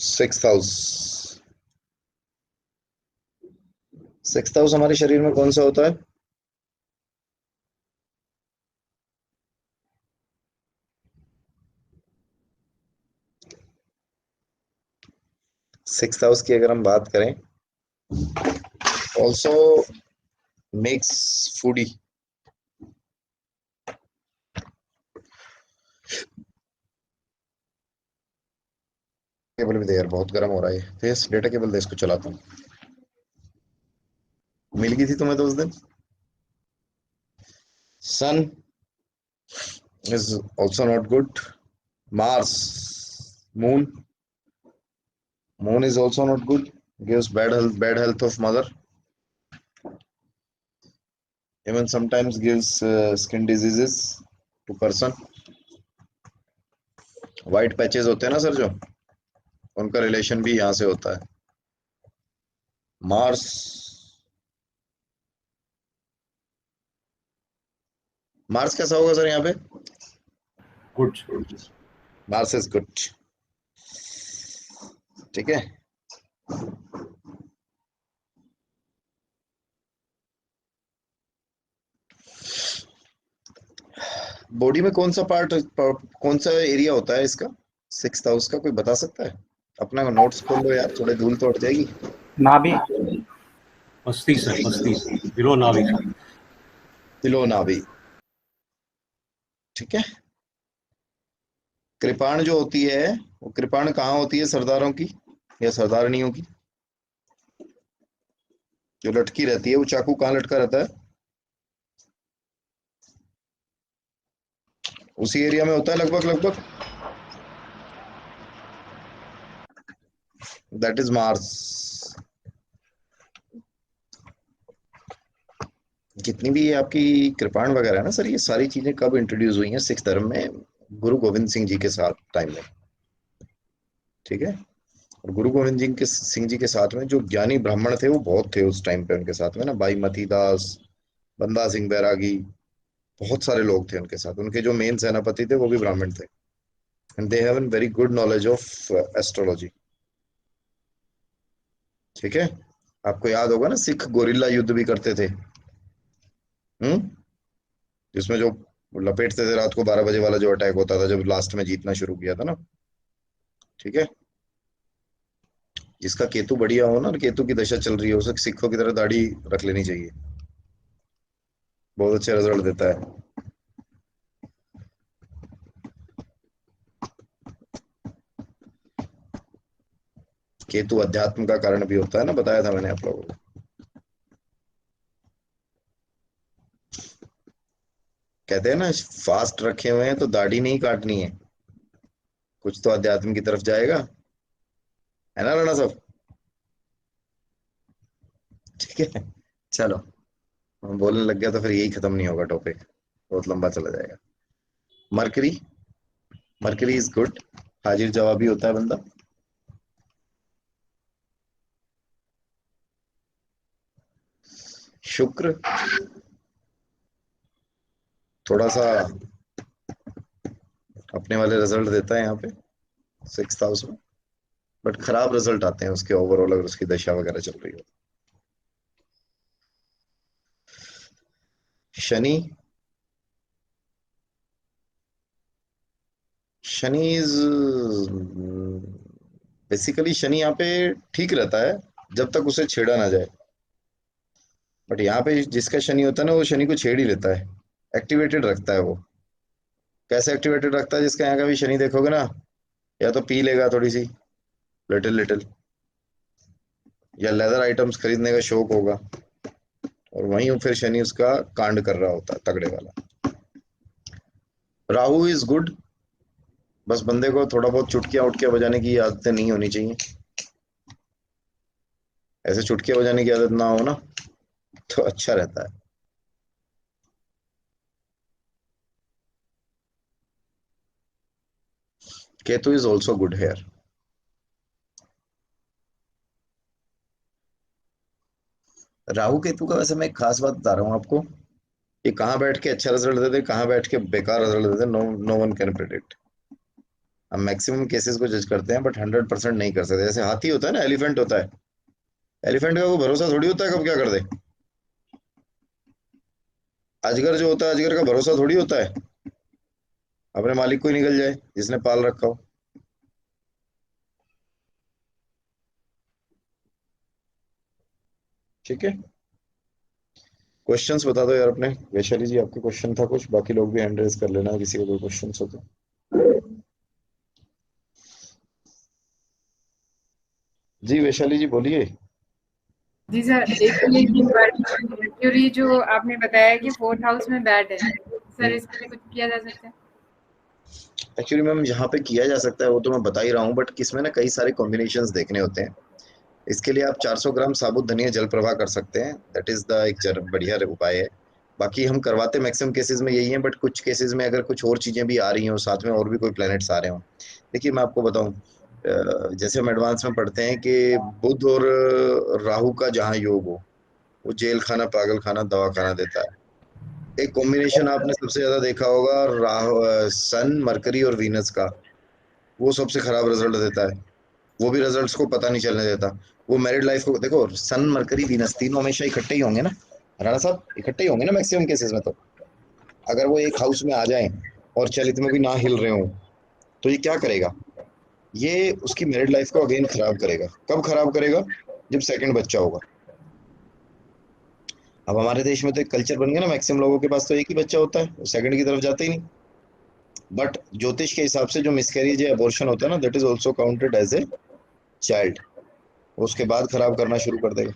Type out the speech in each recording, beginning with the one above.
Six house. Six house हमारे शरीर में कौन सा होता है? सिक्स हाउस की अगर हम बात करें, ऑल्सो मेक्स फूडी। केबल भी दे यार, बहुत गर्म हो रहा है। फेस डेटा केबल दे, इसको चलाता हूँ। मिल गई थी तुम्हें तो उस दिन। Sun is also not good. Mars, moon, moon is also not good, gives bad health of mother, even sometimes gives skin diseases to person। White patches होते हैं ना सर, जो उनका रिलेशन भी यहाँ से होता है। मार्स, मार्स कैसा होगा सर यहाँ पे? गुड। Mars is good. ठीक है। बॉडी में कौन सा पार्ट, कौन सा एरिया होता है इसका, सिक्स हाउस का? कोई बता सकता है? अपना नोट्स खोल लो यार, थोड़े धूल तो उड़ जाएगी। नाभि। मस्तिष्क, मस्तिष्क बिलो नाभिक। तिलोनाभी। ठीक है। कृपाण जो होती है, वो कृपाण कहाँ होती है सरदारों की या सरदारनियों की? जो लटकी रहती है, वो चाकू कहाँ लटका रहता है? उसी एरिया में होता है लगभग लगभग। That is Mars. जितनी भी ये आपकी कृपाण वगैरह है ना सर, ये सारी चीजें कब इंट्रोड्यूस हुई हैं सिख धर्म में? गुरु गोविंद सिंह जी के साथ टाइम में। ठीक है। और गुरु गोविंद सिंह जी के साथ में जो ज्ञानी ब्राह्मण थे वो बहुत थे उस टाइम पे, उनके साथ में ना भाई मती दास, बंदा सिंह बैरागी, बहुत सारे लोग थे उनके साथ। उनके जो मेन सेनापति थे वो भी ब्राह्मण थे। And they have an very good knowledge of astrology. ठीक है। आपको याद होगा ना, सिख गोरिल्ला युद्ध भी करते थे। हम्म। जिसमें जो लपेटते थे रात को 12 बजे वाला जो अटैक होता था, जब लास्ट में जीतना शुरू किया था ना। ठीक है। जिसका केतु बढ़िया हो ना, और केतु की दशा चल रही हो, उसे सिखों की तरह दाढ़ी रख लेनी चाहिए। बहुत अच्छे रिजल्ट देता है। केतु अध्यात्म का कारण भी होता है ना, बताया था मैंने आप लोगों को। कहते हैं ना, फास्ट रखे हुए हैं तो दाढ़ी नहीं काटनी है, कुछ तो अध्यात्म की तरफ जाएगा। है ना राणा साहब? ठीक है। चलो, हम बोलने लग गया तो फिर यही खत्म नहीं होगा टॉपिक, बहुत लंबा चला जाएगा। मरकरी, मरकरी इज गुड, हाजिर जवाबी होता है बंदा। शुक्र थोड़ा सा अपने वाले रिजल्ट देता है यहाँ पे सिक्स हाउस में, बट खराब रिजल्ट आते हैं उसके ओवरऑल अगर उसकी दशा वगैरह चल रही हो। शनि, शनि इज बेसिकली, शनि यहाँ पे ठीक रहता है जब तक उसे छेड़ा ना जाए। बट यहाँ पे जिसका शनि होता है ना, वो शनि को छेड़ ही लेता है, एक्टिवेटेड रखता है वो। कैसे एक्टिवेटेड रखता है? जिसका यहाँ का भी शनि देखोगे ना, या तो पी लेगा थोड़ी सी, लिटिल लिटिल, या लेदर आइटम्स खरीदने का शौक होगा, और वहीं फिर शनि उसका कांड कर रहा होता है तगड़े वाला। राहु इज गुड, बस बंदे को थोड़ा बहुत चुटकियां उटकियां बजाने की आदतें नहीं होनी चाहिए। ऐसे चुटकियां बजाने की आदत ना हो ना, तो अच्छा रहता है। Ketu is also good here. Rahu Ketu का वैसे मैं एक खास बात बता रहा हूँ आपको, ये कहाँ बैठ के अच्छा रिजल्ट देते, कहाँ बैठ के बेकार रिजल्ट देते, no no one can predict. हम मैक्सिमम केसेस को जज करते हैं बट 100% नहीं कर सकते। जैसे हाथी होता है ना, एलिफेंट होता है, एलिफेंट का कोई भरोसा थोड़ी होता है कब क्या कर दे। अजगर जो होता है, अजगर का भरोसा थोड़ी होता है अपने मालिक को ही निकल जाए जिसने पाल रखा हो। ठीक है, क्वेश्चंस बता दो यार अपने। वैशाली जी आपके क्वेश्चन था कुछ, बाकी लोग भी हैंड रेज कर लेना किसी को कोई क्वेश्चंस हो तो। जी वैशाली जी बोलिए। जी सर, एक तो ये मर्क्यूरी जो आपने बताया कि फोर्थ हाउस में बैड है, सर इसके लिए कुछ किया जा सकता है? एक्चुअली मैम जहाँ पे किया जा सकता है वो तो मैं बता ही रहा हूँ, बट किसमें ना कई सारे कॉम्बिनेशंस देखने होते हैं। इसके लिए आप 400 ग्राम साबुत धनिया जल प्रवाह कर सकते हैं, दैट इज द एक बढ़िया उपाय है। बाकी हम करवाते मैक्सिमम केसेस में यही है, बट कुछ केसेस में अगर कुछ और चीजें भी आ रही हो साथ में और भी कोई प्लैनेट्स आ रहे हो। देखिए मैं आपको बताऊं, जैसे हम एडवांस में पढ़ते हैं कि बुध और राहु का जहाँ योग हो वो जेल खाना पागल खाना दवा खाना देता है। एक कॉम्बिनेशन आपने सबसे ज्यादा देखा होगा, राहु सन मरकरी और वीनस का, वो सबसे खराब रिजल्ट देता है। वो भी रिजल्ट्स को पता नहीं चलने देता। वो मैरिड लाइफ को देखो, सन मरकरी वीनस तीनों हमेशा इकट्ठे ही होंगे ना, राणा साहब इकट्ठे ही होंगे ना मैक्सिमम केसेस में। तो अगर वो एक हाउस में आ जाएं और चलित में भी ना हिल रहे हो तो ये क्या करेगा, ये उसकी मैरिड लाइफ को अगेन खराब करेगा। कब खराब करेगा, जब सेकंड बच्चा होगा। अब हमारे देश में तो एक कल्चर बन गया ना, मैक्सिमम लोगों के पास तो एक ही बच्चा होता है, वो सेकंड की तरफ जाते ही नहीं। बट ज्योतिष के हिसाब से जो मिसकैरेज या अबॉर्शन होता है ना, that is also counted as a child. उसके बाद खराब करना शुरू कर देगा।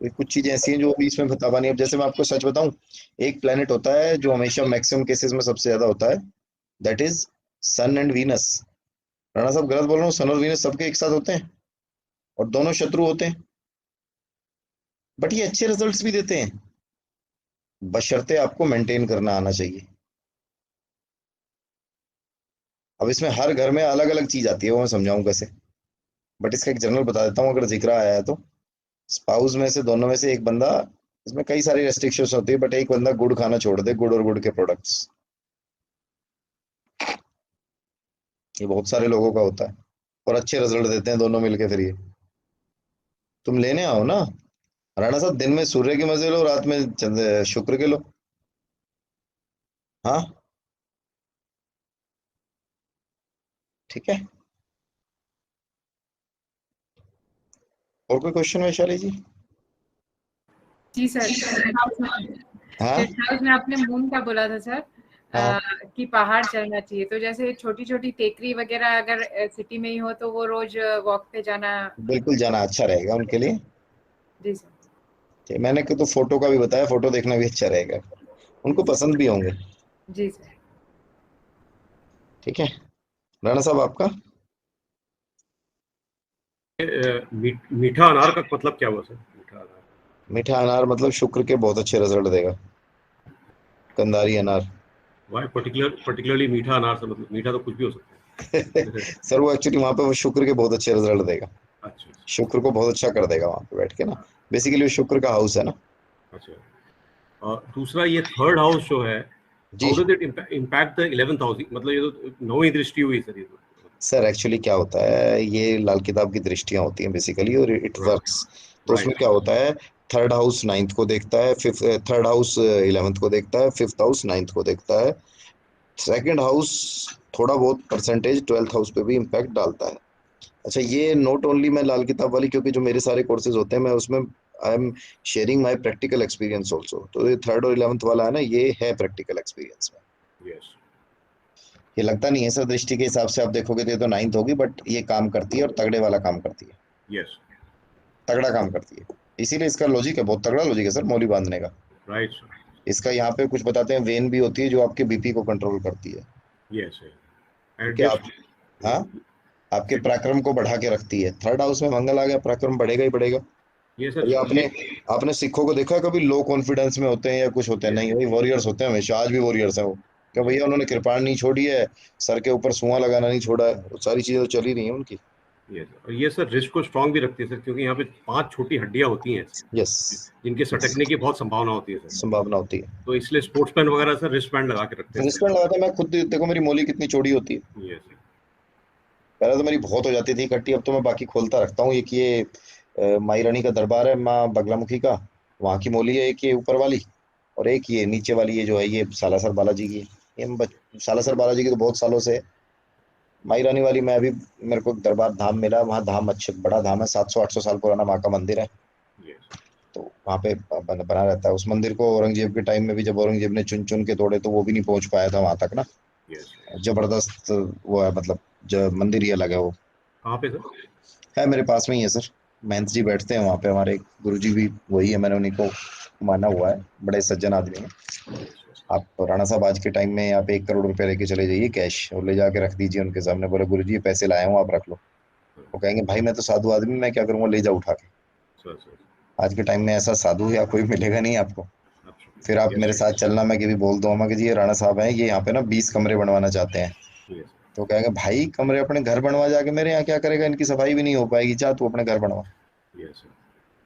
तो कुछ चीजें ऐसी हैं जो अभी इसमें बता पानी। अब जैसे मैं आपको सच बताऊं, एक प्लेनेट होता है जो हमेशा मैक्सिमम केसेस में सबसे ज्यादा होता है, that is Sun and Venus. Rana साहब गलत बोल रहा हूँ, सन और वीनस सबके एक साथ होते हैं और दोनों शत्रु होते हैं, बट ये अच्छे रिजल्ट्स भी देते हैं, बशर्ते आपको मेंटेन करना आना चाहिए। अब इसमें हर घर में अलग अलग चीज आती है, वो मैं समझाऊं कैसे, बट इसका एक जनरल बता देता हूँ अगर जिक्र आया है तो। स्पाउस में से दोनों में से एक बंदा, इसमें कई सारी रेस्ट्रिक्शंस होती है, बट एक बंदा गुड़ खाना छोड़ दे, गुड़ और गुड़ के प्रोडक्ट्स, ये बहुत सारे लोगों का होता है और अच्छे रिजल्ट देते हैं दोनों मिलके। फिर ये तुम लेने आओ ना राणा साहब, दिन में सूर्य के मजे लो, रात में शुक्र के लो। हाँ ठीक है। और कोई क्वेश्चन वैशाली जी? जी सर, हाँ टेंथ हाउस में आपने मून का बोला था सर, हाँ कि पहाड़ चलना चाहिए, तो जैसे छोटी छोटी टेकरी वगैरह अगर सिटी में ही हो तो वो रोज वॉक पे जाना। बिल्कुल जाना अच्छा रहेगा उनके लिए। जी सर। मैंने तो फोटो का भी बताया, फोटो देखना भी अच्छा रहेगा, उनको पसंद भी होंगे। जी सर। ठीक है, राणा साहब आपका। मीठा अनार का मतलब क्या हुआ सर? मीठा अनार। मीठा अनार मतलब शुक्र के बहुत अच्छे रिजल्ट देगा, कंदारी अनार। वाई पर्टिकुलरली मीठा अनार से मतलब? मीठा तो कुछ भी हो सकता है। सर वो एक्चुअली वहां पे वो शुक्र के बहुत अच्छे रिजल्ट देगा, अच्छा शुक्र को बहुत अच्छा कर देगा वहां पे बैठ के ना। बेसिकली वो शुक्र का हाउस है ना। अच्छा। और दूसरा ये थर्ड हाउस जो है, जी how does it impact the 11th house? मतलब ये तो नौवीं दृष्टि हुई सर ये तो। सर एक्चुअली क्या होता है, ये लाल किताब की दृष्टियां होती हैं बेसिकली, और इट वर्क्स। तो उसमें राइट। क्या होता है, थर्ड हाउस नाइन्थ को देखता है, फिफ्थ थर्ड हाउस इलेवेंथ को देखता है, फिफ्थ हाउस नाइन्थ को देखता है, सेकंड हाउस थोड़ा बहुत परसेंटेज ट्वेल्थ हाउस पे भी इम्पैक्ट डालता है। अच्छा ये नोट ओनली मैं लाल किताब वाली, क्योंकि जो मेरे सारे कोर्सेज होते हैं मैं उसमें I am sharing my practical experience also, तो ये थर्ड और इलेवेंथ वाला है ना, ये है प्रैक्टिकल एक्सपीरियंस में। यस। ये लगता नहीं है सर, दृष्टि के हिसाब से आप देखोगे तो ये तो नाइन्थ होगी, बट ये काम करती है और तगड़े वाला काम करती है, यस। तगड़ा काम करती है। इसीलिए इसका लॉजिक है, बहुत तगड़ा लॉजिक है सर मौली बांधने का। Right sir. इसका यहाँ पे कुछ बताते हैं, वेन भी होती है जो आपके बीपी को कंट्रोल करती है। Yes sir. ठीक एंड है आप, जस्ट हाँ, आपके इट। पराक्रम को बढ़ा के रखती है। थर्ड हाउस में मंगल आ गया, पराक्रम बढ़ेगा ही बढ़ेगा। ये सर ये ये। आपने आपने सिखों को देखा है कभी लो कॉन्फिडेंस में होते हैं या कुछ होते हैं? यस। नहीं भाई, वॉरियर्स होते हैं हमेशा, आज भी वॉरियर्स हैं वो। क्या भैया यस। उन्होंने कृपाण नहीं छोड़ी है, सर के ऊपर सुआ लगाना नहीं छोड़ा है, वो सारी चीजें तो चल ही रही है उनकी। ये सर, और ये सर रिस्ट को स्ट्रांग भी रखती है सर, क्योंकि यहाँ पे 5 छोटी हड्डियां होती हैं यस, जिनके सटकने की बहुत संभावना होती है सर, संभावना होती है। तो इसलिए स्पोर्ट्समैन वगैरह सर रिस्ट बैंड लगा के रखते हैं रिस्टबैंड लगाता है, मैं खुद देखो मेरी मोली कितनी चौड़ी होती है। ये सर। पहले तो मेरी बहुत हो जाती थी इकट्ठी, अब तो मैं बाकी खोलता रखता हूँ। एक ये माई रानी का दरबार है, माँ बगलामुखी का, वहाँ की मोली है एक, ये ऊपर वाली, और एक ये नीचे वाली, ये जो है ये सालासर बालाजी की है। ये सालासर बालाजी की तो बहुत सालों से है। माई रानी वाली मैं अभी, मेरे को दरबार धाम मिला, वहाँ धाम अच्छे बड़ा धाम है, 700-800 साल पुराना माँ का मंदिर है। ये सर। तो वहाँ पे बना रहता है। उस मंदिर को औरंगजेब के टाइम में भी, जब औरंगजेब ने चुन चुन के तोड़े, तो वो भी नहीं पहुंच पाया था वहां तक ना। ये सर। जबरदस्त वो है, मतलब जो मंदिर ही अलग है वो। कहाँ पे सर? है मेरे पास में ही है सर, महंत जी बैठते हैं वहाँ पे, हमारे गुरु जी भी वही है, मैंने उन्हीं को माना हुआ है, बड़े सज्जन आदमी हैं। ये सर। आप राणा साहब आज के टाइम में आप 1 करोड़ रुपए लेके चले जाइए कैश, और ले जाके रख दीजिए उनके सामने, बोले गुरु जी ये पैसे लाया हूँ, आप रख लो। वो कहेंगे भाई मैं तो साधु आदमी, मैं क्या करूँगा, ले जा उठा के। Sir sir. आज के टाइम में ऐसा साधु या कोई मिलेगा नहीं आपको। फिर आप ये मेरे सर। साथ चलना, मैं कभी बोल दूंगा कि जी ये राणा साहब हैं, ये यहाँ पे ना 20 कमरे बनवाना चाहते हैं। ये सर। तो कहेंगे भाई कमरे अपने घर बनवा, जाके मेरे यहाँ क्या करेगा, इनकी सफाई भी नहीं हो पाएगी, जा तू अपने घर बनवा। ये सर।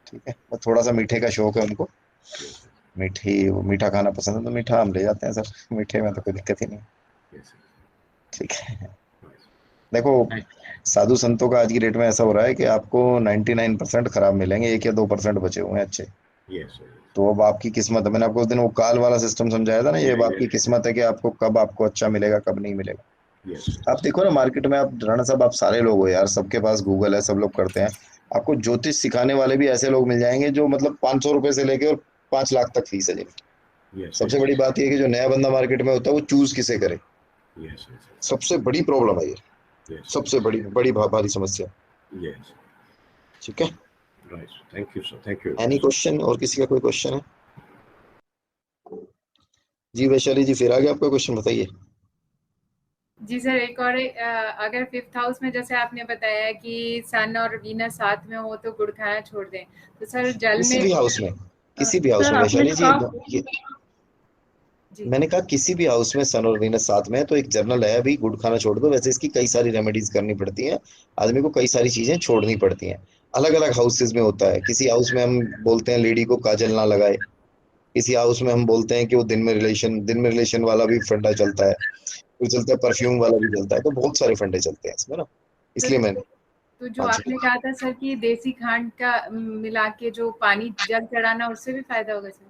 ठीक है, बस थोड़ा सा मीठे का शौक है उनको, ये सर। मीठी वो मीठा खाना पसंद है, तो मीठा हम ले जाते हैं सर, मीठे में तो कोई दिक्कत ही नहीं। ये सर। ठीक है। देखो, साधु संतों का आज की डेट में ऐसा हो रहा है कि आपको 99% खराब मिलेंगे, 1 या 2% बचे हुए हैं अच्छे। ये सर। तो अब आपकी किस्मत है, मैंने आपको उस दिन वो काल वाला सिस्टम समझाया था ना, ये अब ये आपकी किस्मत है कि आपको कब आपको अच्छा मिलेगा, कब नहीं मिलेगा। ये सर। आप देखो ना मार्केट में, आप राणा साहब आप सारे लोग हो यार, सबके पास गूगल है, सब लोग करते हैं। आपको ज्योतिष सिखाने वाले भी ऐसे लोग मिल जाएंगे जो मतलब 500 रुपए से लेके और 5 लाख तक फीस है जिनकी। ये सबसे सर। बड़ी बात यह है कि जो नया बंदा मार्केट में होता है वो चूज किसे करे, ये सर। सबसे बड़ी प्रॉब्लम है ये, ये सबसे बड़ी सर। बड़ी भारी समस्या। ये सर। ठीक है, right, thank you sir, thank you. Any question, और किसी का कोई क्वेश्चन है? जी वैशाली जी, फिर आगे आपका क्वेश्चन बताइए। जी सर, एक और अगर फिफ्थ हाउस में जैसे आपने बताया कि सन और वीनस साथ में हो तो गुड़ खाना छोड़ दें, तो सर जल किसी में भी हाउस में, किसी भी हाउस सर में आपने वैशाली जो जी, कहा ये जी मैंने कहा किसी भी हाउस में सन और वीनस साथ में है तो एक जर्नल है, अभी गुड़ खाना छोड़ दो। वैसे इसकी कई सारी रेमेडीज करनी पड़ती हैं, आदमी को कई सारी चीजें छोड़नी पड़ती हैं। अलग अलग हाउसेज में होता है, किसी हाउस में हम बोलते हैं लेडी को काजल ना लगाए, किसी हाउस में हम बोलते हैं कि वो दिन में रिलेशन वाला भी फंडा चलता है, कोई चलता है परफ्यूम वाला भी चलता है, तो बहुत सारे फंडे चलते हैं इसमें ना, तो इसलिए मैंने। तो जो हाँ जी, आपने कहा था सर कि देसी खांड का मिला के जो पानी जल चढ़ाना, उससे भी फायदा होगा सर?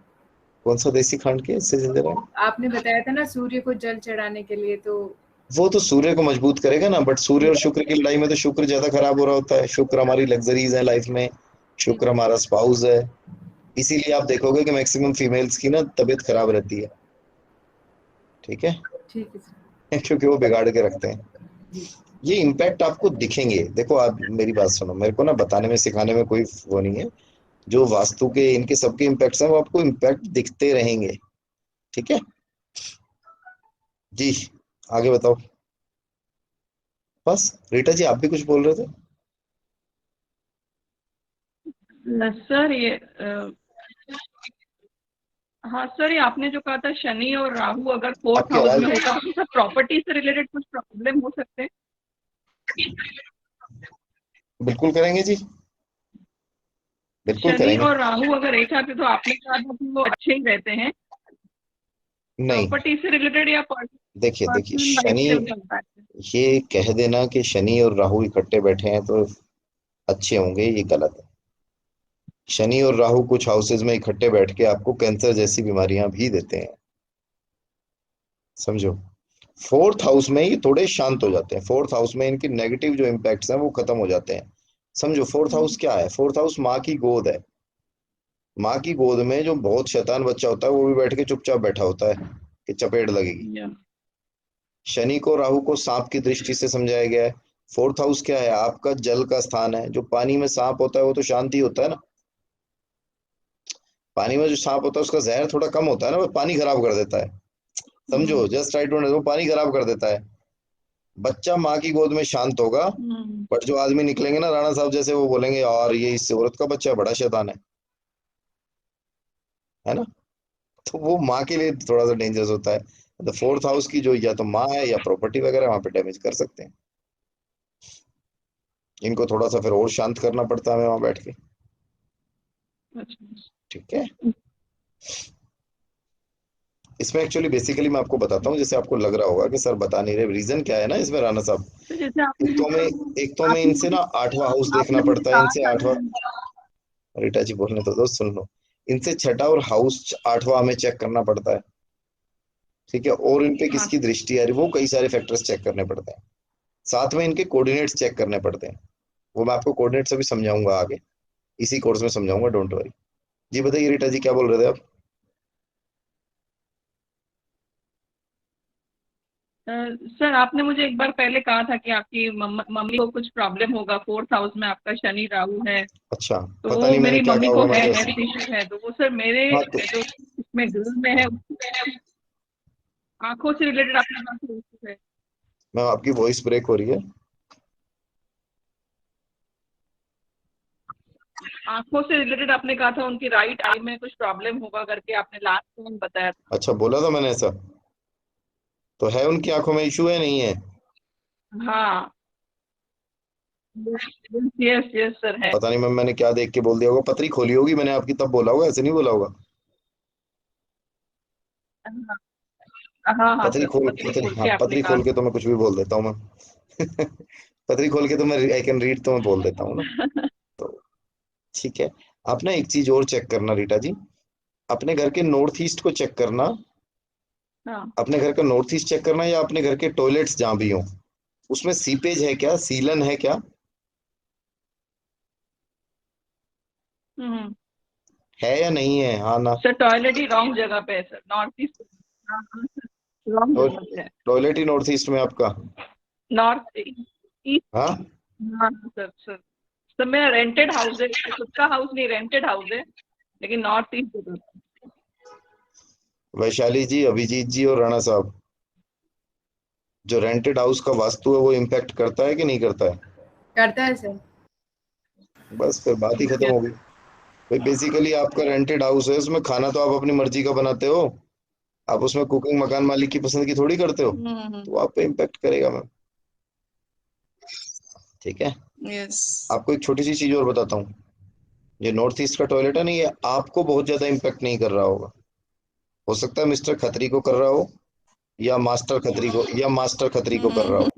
कौन सा देसी खांड के इससे जिंदे रहे? आपने बताया था ना सूर्य को जल चढ़ाने के लिए, तो वो तो सूर्य को मजबूत करेगा ना, बट सूर्य और शुक्र की लड़ाई में तो शुक्र ज्यादा खराब हो रहा होता है। शुक्र हमारी लग्जरीज है लाइफ में, ठीक शुक्र हमारा स्पाउस है। इसीलिए आप देखोगे कि मैक्सिमम फीमेल्स की ना तबीयत खराब रहती है। ठीक है ठीक है सर। क्योंकि वो बिगाड़ के रखते हैं। जी ये इम्पैक्ट आपको दिखेंगे, देखो आप मेरी बात सुनो, मेरे को ना बताने में सिखाने में कोई वो नहीं है। जो वास्तु के इनके सबके इम्पैक्ट्स हैं वो आपको इम्पैक्ट दिखते रहेंगे। ठीक है जी, आगे बताओ। बस, रीटा जी आप भी कुछ बोल रहे थे? सर ये हाँ सर, ये आपने जो कहा था शनि और राहु अगर फोर्थ आपकी हाउस आवाज, में होता तो सर प्रॉपर्टी से रिलेटेड कुछ प्रॉब्लम हो सकते हैं? बिल्कुल करेंगे जी, बिल्कुल शनि करेंगे। और राहु अगर एक साथ है तो आपने कहा था कि वो अच्छे ही रहते हैं, नहीं, प्रॉपर्टी से रिलेटेड या देखिए देखिए, पर्सनल लाइफ शनि, से चलता है? ये कह देना कि शनि और राहु इकट्ठे बैठे हैं तो अच्छे होंगे, ये गलत है। शनि और राहु कुछ हाउसेज में इकट्ठे बैठ के आपको कैंसर जैसी बीमारियां भी देते हैं, समझो। फोर्थ हाउस में ये थोड़े शांत हो जाते हैं, फोर्थ हाउस में इनके नेगेटिव जो इम्पैक्ट्स हैं वो खत्म हो जाते हैं। समझो, फोर्थ हाउस क्या है? फोर्थ हाउस माँ की गोद है। माँ की गोद में जो बहुत शैतान बच्चा होता है वो भी बैठ के चुपचाप बैठा होता है कि चपेट लगेगी। या शनि को राहु को सांप की दृष्टि से समझाया गया है। फोर्थ हाउस क्या है? आपका जल का स्थान है। जो पानी में सांप होता है वो तो शांति होता है ना, पानी में जो सांप होता है उसका जहर थोड़ा कम होता है ना, वो पानी खराब कर देता है। समझो, जस्ट राइट, वो पानी खराब कर देता है। बच्चा माँ की गोद में शांत होगा, बट जो आदमी निकलेंगे ना राणा साहब जैसे, वो बोलेंगे यार ये इस औरत का बच्चा बड़ा शैतान है ना। तो वो माँ के लिए थोड़ा सा डेंजरस होता है। तो फोर्थ हाउस की जो या तो माँ है या प्रॉपर्टी वगैरह, वहां पे डैमेज कर सकते हैं। इनको थोड़ा सा फिर और शांत करना पड़ता है हमें वहां बैठ के। अच्छा। ठीक है। इसमें एक्चुअली बेसिकली मैं आपको बताता हूँ, जैसे आपको लग रहा होगा कि सर बता नहीं रहे, रीजन क्या है ना इसमें राणा साहब। तो जैसे एक तो हमें आपने इनसे मुझे ना 8वां हाउस देखना आपने मुझे पड़ता है, कहा इनसे था 8वां। कि रीटा जी बोलने तो दोस्त सुन लो। इनसे छठा और हाउस 8वां हमें चेक करना पड़ता है। ठीक है। और इन पे हाँ किसकी दृष्टि आ रही, वो कई सारे फैक्टर्स चेक करने पड़ते हैं। साथ में इनके कोऑर्डिनेट्स चेक करने पड़ते हैं। वो मैं आपको कोऑर्डिनेट्स अभी समझाऊंगा आगे, इसी कोर्स में समझाऊंगा, डोंट वरी। जी बताइए रीटा जी, क्या बोल रहे थे आप? सर आपने मुझे एक बार पहले कहा था कि आपकी मम्मी को कुछ प्रॉब्लम होगा, 4th हाउस में आपका शनि राहु है। अच्छा। तो पता वो नहीं मैंने मेरी क्या मम्मी कहा को होगा, मैं है, तो हेल्थ इश्यू है, तो वो सर मेरे हाँ तो जो इसमें घर में है, आंखों से रिलेटेड आपने कहा था issue है। मैम आपकी वॉइस ब्रेक हो रही है। आंखों से रिलेटेड आपने कहा था उनकी राइट आई में कुछ प्रॉब्लम होगा करके, आपने लास्ट टाइम बताया अच्छा, बोला था मैंने ऐसा? तो है उनकी आंखों में इशू है, नहीं है? था। हाँ, यस यस सर है। पता नहीं मैम मैंने क्या देख के बोल दिया होगा, पतरी खोली होगी मैंने आपकी तब बोला होगा, ऐसे नहीं बोला होगा। हाँ हाँ पतरी सर, खोल पतली पतरी खोल हाँ के आपने पतरी कहा खोल के तो मैं कुछ भी बोल देता हूँ मैं। पतरी खोल के तो मैं आई कैन रीड, तो मैं बोल देता हूँ ना। था। तो ठीक है। आप ना एक चीज और चेक करना रीटा जी, अपने घर के नॉर्थ ईस्ट को चेक करना। हाँ। अपने घर का नॉर्थ ईस्ट चेक करना, या अपने घर के टॉयलेट्स जहां भी हो उसमें सीपेज है क्या, सीलन है क्या? हम्म। है या नहीं है, हाँ ना? सर टॉयलेट ही रॉन्ग जगह पे है सर, नॉर्थ ईस्ट। हाँ हाँ सर, रॉन्ग तो जगह पे है। टॉयलेट ही नॉर्थ ईस्ट में आपका? North east. हाँ। हाँ सर सर। सर मेरा रेंटेड हाउस है, खुद का हाउस नहीं, रेंटेड हाउस है, लेकिन नॉर्थ ईस्ट जगह पे। वैशाली जी, अभिजीत जी और राणा साहब, जो रेंटेड हाउस का वास्तु है वो इम्पैक्ट करता है कि नहीं करता है? करता है सर। बस फिर बात ही ठीक खत्म है। हो गई। भाई बेसिकली आपका रेंटेड हाउस है, उसमें खाना तो आप अपनी मर्जी का बनाते हो। आप उसमें कुकिंग मकान मालिक की पसंद की थोड़ी करते हो, हम्म। तो आप पे इम्पैक्ट करेगा मैम। ठीक है। यस। आपको एक छोटी सी चीज और बताता हूँ, ये नॉर्थ ईस्ट का टॉयलेट है ना, ये आपको बहुत ज्यादा इम्पैक्ट नहीं कर रहा होगा। हो सकता है मिस्टर खत्री को कर रहा हो, या मास्टर खत्री को कर रहा हो।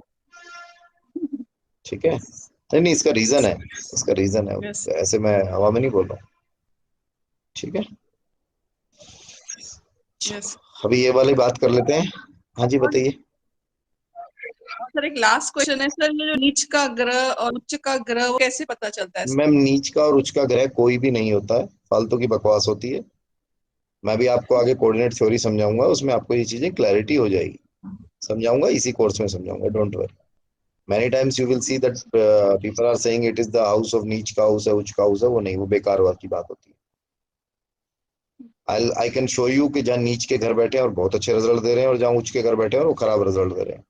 ठीक है। नहीं नहीं, इसका रीजन है, इसका रीजन है। यस। ऐसे मैं हवा में नहीं बोल रहा हूँ। ठीक है। यस। अभी ये वाली बात कर लेते हैं। हाँ जी और बताइए। सर एक लास्ट क्वेश्चन है सर, ये जो नीच का ग्रह और उच्च का ग्रह वो कैसे पता चलता है सर? मैम नीच का और उच्च का ग्रह कोई भी नहीं होता है, फालतू की बकवास होती है। मैं भी आपको आगे कोऑर्डिनेट थ्योरी समझाऊंगा, उसमें आपको ये चीजें क्लैरिटी हो जाएगी। समझाऊंगा, इसी कोर्स में समझाऊंगा, don't worry. Many times you will see that people are saying it is the house of नीच का हाउस है, उच्च का हाउस है। वो नहीं, वो बेकार की बात होती है। आई कैन शो यू कि जहाँ नीच के घर बैठे हैं और बहुत अच्छे रिजल्ट दे रहे हैं, और जहाँ उच्च के घर बैठे हैं और वो खराब रिजल्ट दे रहे हैं।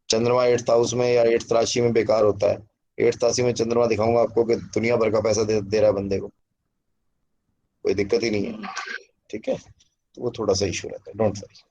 चंद्रमा 8th हाउस में या 8th राशि में बेकार होता है। 8th राशि में चंद्रमा दिखाऊंगा आपको कि दुनिया भर का पैसा दे रहा है बंदे को, कोई दिक्कत ही नहीं है। ठीक है। तो वो थोड़ा सा इशू रहता है, डोंट वरी।